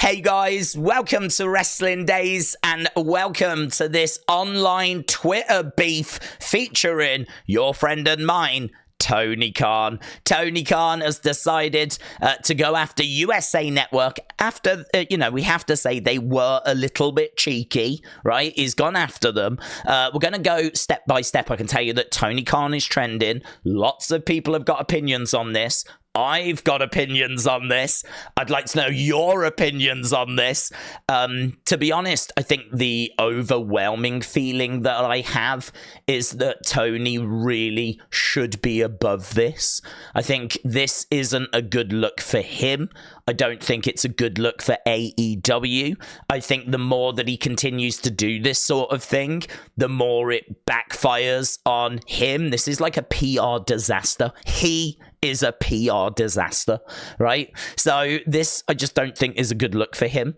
Hey guys, welcome to Wrestling Daze and welcome to this online Twitter beef featuring your friend and mine, Tony Khan. Tony Khan has decided to go after USA Network after, we have to say they were a little bit cheeky, right? He's gone after them. We're going to go step by step. I can tell you that Tony Khan is trending. Lots of people have got opinions on this. I've got opinions on this. I'd like to know your opinions on this. To be honest, I think the overwhelming feeling that I have is that Tony really should be above this. I think this isn't a good look for him. I don't think it's a good look for AEW. I think the more that he continues to do this sort of thing, the more it backfires on him. This is like a PR disaster. He is a PR disaster, right? So this, I just don't think is a good look for him.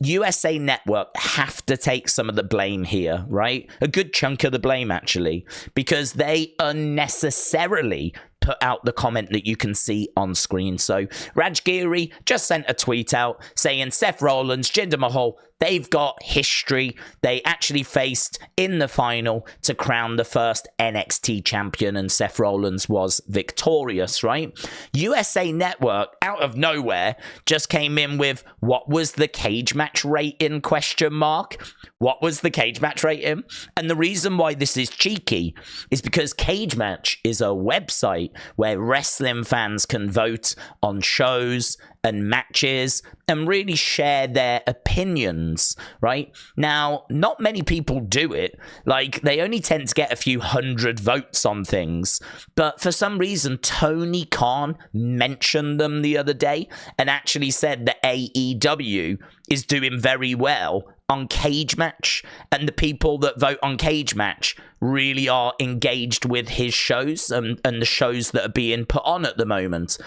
USA Network have to take some of the blame here, right? A good chunk of the blame, actually, because they unnecessarily put out the comment that you can see on screen. So Raj Giri just sent a tweet out saying Seth Rollins, Jinder Mahal, they've got history. They actually faced in the final to crown the first NXT champion, and Seth Rollins was victorious, right? USA Network, out of nowhere, just came in with, what was the cage match rating, question mark? What was the cage match rating? And the reason why this is cheeky is because Cage Match is a website where wrestling fans can vote on shows and matches and really share their opinions, right? Now, not many people do it. Like, they only tend to get a few hundred votes on things. But for some reason, Tony Khan mentioned them the other day and actually said that AEW is doing very well on Cage Match, and the people that vote on Cage Match really are engaged with his shows and the shows that are being put on at the moment.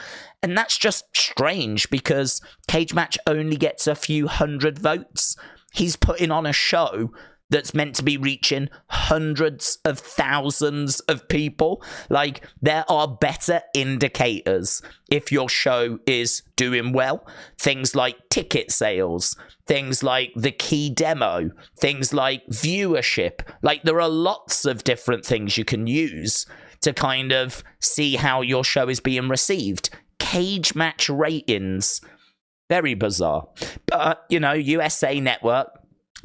And that's just strange because Cage Match only gets a few hundred votes. He's putting on a show that's meant to be reaching hundreds of thousands of people. Like, there are better indicators if your show is doing well. Things like ticket sales, things like the key demo, things like viewership. Like, there are lots of different things you can use to kind of see how your show is being received. Cage Match ratings, very bizarre. But, USA Network,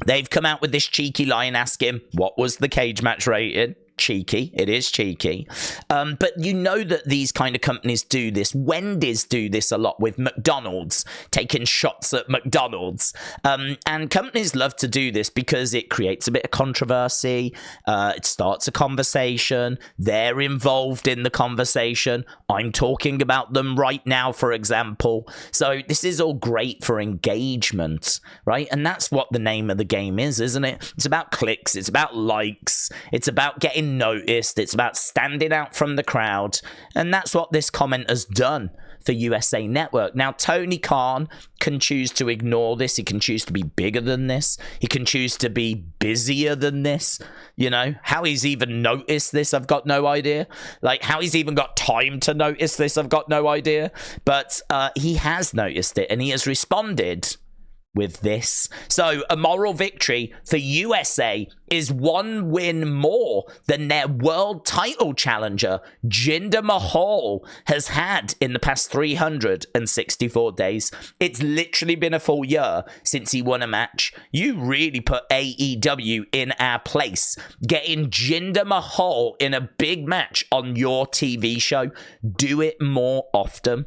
they've come out with this cheeky line asking, what was the cage match rating? Cheeky. It is cheeky. But you know that these kind of companies do this. Wendy's do this a lot with McDonald's, taking shots at McDonald's. And companies love to do this because it creates a bit of controversy. It starts a conversation. They're involved in the conversation. I'm talking about them right now, for example. So this is all great for engagement, right? And that's what the name of the game is, isn't it? It's about clicks. It's about likes. It's about getting noticed. It's about standing out from the crowd, and that's what this comment has done for USA Network. Now, Tony Khan can choose to ignore this. He can choose to be bigger than this. He can choose to be busier than this. How he's even noticed this, I've got no idea. Like, how he's even got time to notice this, I've got no idea. But he has noticed it, and he has responded with this. So a moral victory for USA is one win more than their world title challenger Jinder Mahal has had in the past 364 days. It's literally been a full year since he won a match. You really put AEW in our place, getting Jinder Mahal in a big match on your TV show. Do it more often.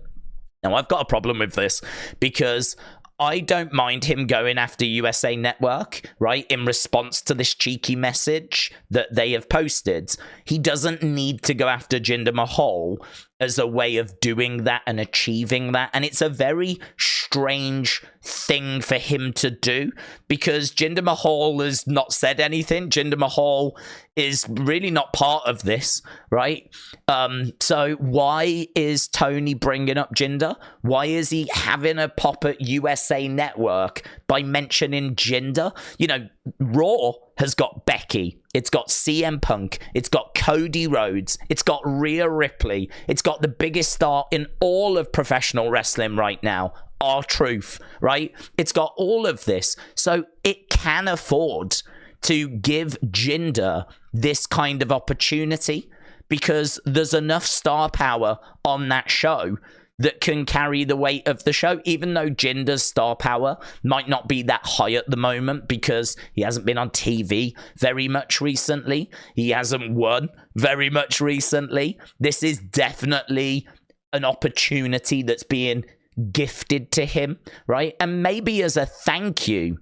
Now, I've got a problem with this because I don't mind him going after USA Network, right, in response to this cheeky message that they have posted. He doesn't need to go after Jinder Mahal as a way of doing that and achieving that. And it's a very strange thing for him to do because Jinder Mahal has not said anything. Jinder Mahal is really not part of this, right? So why is Tony bringing up Jinder? Why is he having a pop at USA Network by mentioning Jinder? Raw has got Becky, it's got CM Punk, it's got Cody Rhodes, it's got Rhea Ripley, it's got the biggest star in all of professional wrestling right now R-Truth, right? It's got all of this. So it can afford to give Jinder this kind of opportunity because there's enough star power on that show that can carry the weight of the show, even though Jinder's star power might not be that high at the moment because he hasn't been on TV very much recently. He hasn't won very much recently. This is definitely an opportunity that's being gifted to him, right? And maybe as a thank you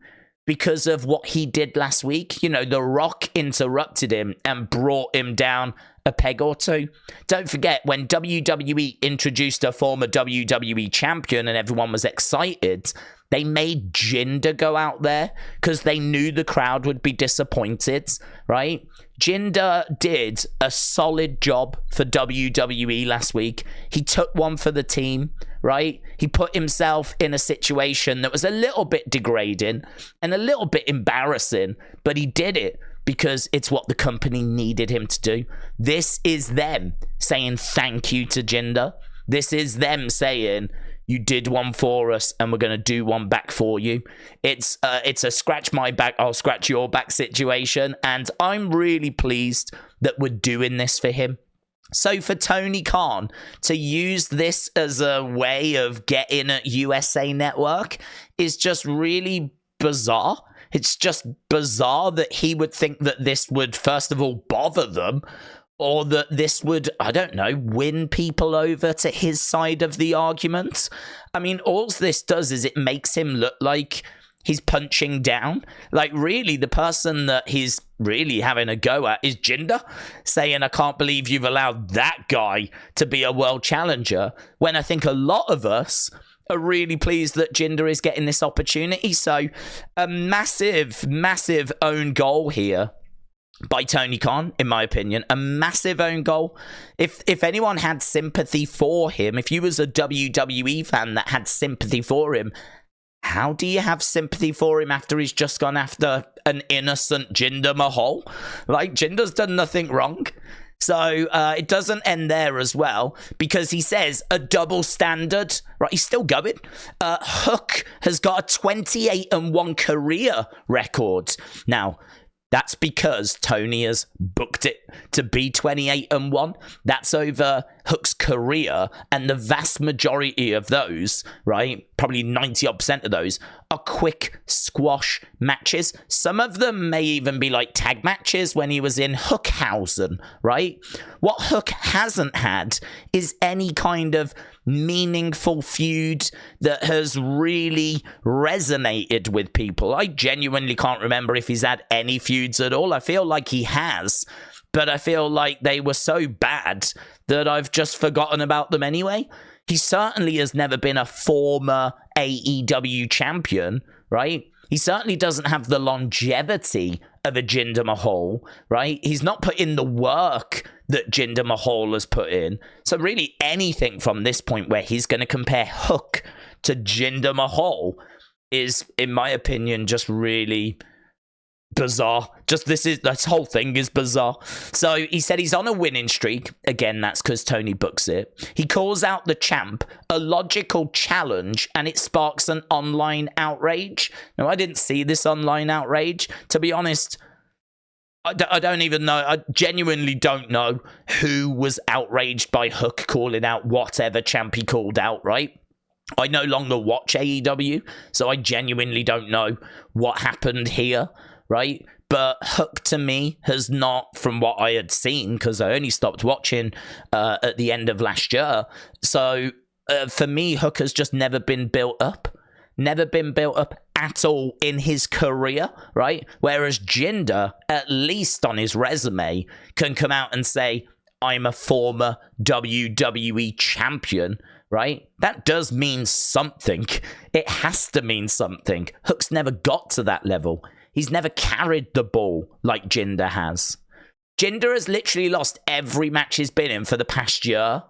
because of what he did last week. You know, The Rock interrupted him and brought him down a peg or two. Don't forget, when WWE introduced a former WWE champion and everyone was excited, they made Jinder go out there because they knew the crowd would be disappointed, right? Jinder did a solid job for WWE last week. He took one for the team, right? He put himself in a situation that was a little bit degrading and a little bit embarrassing, but he did it because it's what the company needed him to do. This is them saying thank you to Jinder. This is them saying, you did one for us and we're going to do one back for you. It's a scratch my back, I'll scratch your back situation. And I'm really pleased that we're doing this for him. So for Tony Khan to use this as a way of getting at USA Network is just really bizarre. It's just bizarre that he would think that this would, first of all, bother them, or that this would, I don't know, win people over to his side of the argument. I mean, all this does is it makes him look like he's punching down. Like, really, the person that he's really having a go at is Jinder, saying, I can't believe you've allowed that guy to be a world challenger, when I think a lot of us are really pleased that Jinder is getting this opportunity. So a massive, massive own goal here by Tony Khan, in my opinion. A massive own goal. If anyone had sympathy for him, if you was a WWE fan that had sympathy for him, how do you have sympathy for him after he's just gone after an innocent Jinder Mahal? Like, Jinder's done nothing wrong. So it doesn't end there as well, because he says a double standard, right? He's still going. Hook has got a 28-1 career record. Now, that's because Tony has booked it to be 28-1. That's over Hook's career, and the vast majority of those, right, probably 90% of those, are quick squash matches. Some of them may even be like tag matches when he was in Hookhausen, right? What Hook hasn't had is any kind of meaningful feud that has really resonated with people. I genuinely can't remember if he's had any feuds at all. I feel like he has, but I feel like they were so bad that I've just forgotten about them anyway. He certainly has never been a former AEW champion, right? He certainly doesn't have the longevity of a Jinder Mahal, right? He's not put in the work that Jinder Mahal has put in. So really anything from this point where he's going to compare Hook to Jinder Mahal is, in my opinion, just really bizarre. This whole thing is bizarre. So he said he's on a winning streak. Again, that's because Tony books it. He calls out the champ a logical challenge, and it sparks an online outrage. Now, I didn't see this online outrage. To be honest, I don't even know. I genuinely don't know who was outraged by Hook calling out whatever champ he called out, right? I no longer watch AEW, so I genuinely don't know what happened here, right? But Hook, to me, has not, from what I had seen, because I only stopped watching at the end of last year. So for me, Hook has just never been built up. Never been built up at all in his career, right? Whereas Jinder, at least on his resume, can come out and say, I'm a former WWE champion, right? That does mean something. It has to mean something. Hook's never got to that level. He's never carried the ball like Jinder has. Jinder has literally lost every match he's been in for the past year.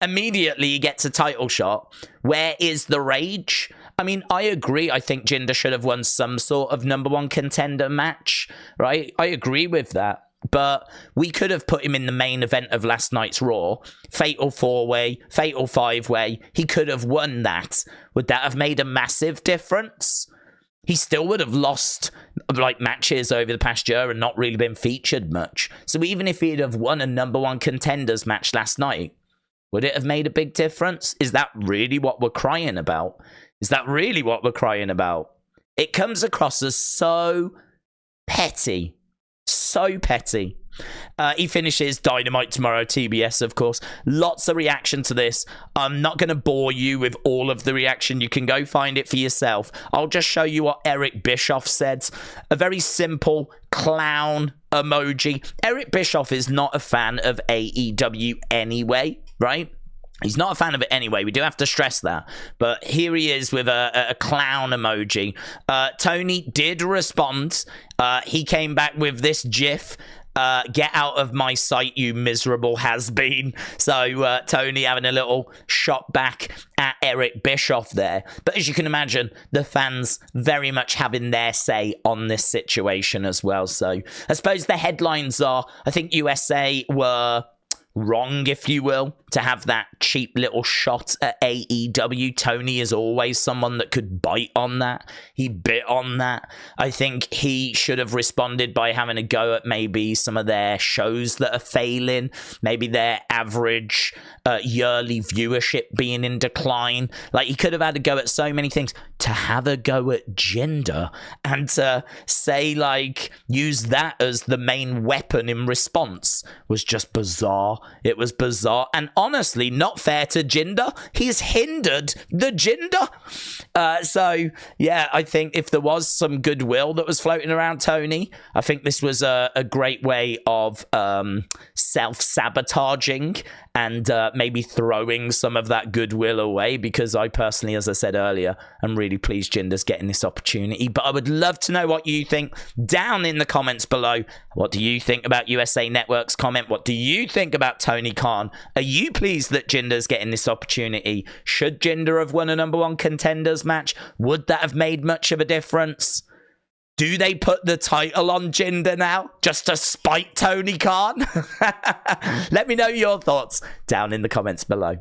Immediately he gets a title shot. Where is the rage? I mean, I agree. I think Jinder should have won some sort of number one contender match, right? I agree with that. but we could have put him in the main event of last night's Raw. Fatal 4-way, Fatal 5-way. He could have won that. Would that have made a massive difference? He still would have lost like matches over the past year and not really been featured much. So even if he'd have won a number one contenders match last night, would it have made a big difference? Is that really what we're crying about? Is that really what we're crying about? It comes across as so petty. So petty. He finishes Dynamite tomorrow, TBS, of course. Lots of reaction to this. I'm not going to bore you with all of the reaction. You can go find it for yourself. I'll just show you what Eric Bischoff said. A very simple clown emoji. Eric Bischoff is not a fan of AEW anyway, right? He's not a fan of it anyway. We do have to stress that. But here he is with a clown emoji. Tony did respond. He came back with this GIF. Get out of my sight, you miserable has-been. So Tony having a little shot back at Eric Bischoff there. But as you can imagine, the fans very much having their say on this situation as well. So I suppose the headlines are, I think USA were wrong, if you will, to have that cheap little shot at AEW. Tony is always someone that could bite on that. He bit on that. I think he should have responded by having a go at maybe some of their shows that are failing, maybe their average yearly viewership being in decline. Like, he could have had a go at so many things. To have a go at Jinder and to say, like, use that as the main weapon in response was just bizarre. It was bizarre and honestly not fair to Jinder. He's hindered the Jinder. So yeah, I think if there was some goodwill that was floating around Tony, I think this was a great way of self-sabotaging and maybe throwing some of that goodwill away, because I personally, as I said earlier, I'm really pleased Jinder's getting this opportunity. But I would love to know what you think down in the comments below. What do you think about USA Network's comment? What do you think about Tony Khan? Are you pleased that Jinder's getting this opportunity? Should Jinder have won a number one contenders match? Would that have made much of a difference? Do they put the title on Jinder now just to spite Tony Khan? Let me know your thoughts down in the comments below.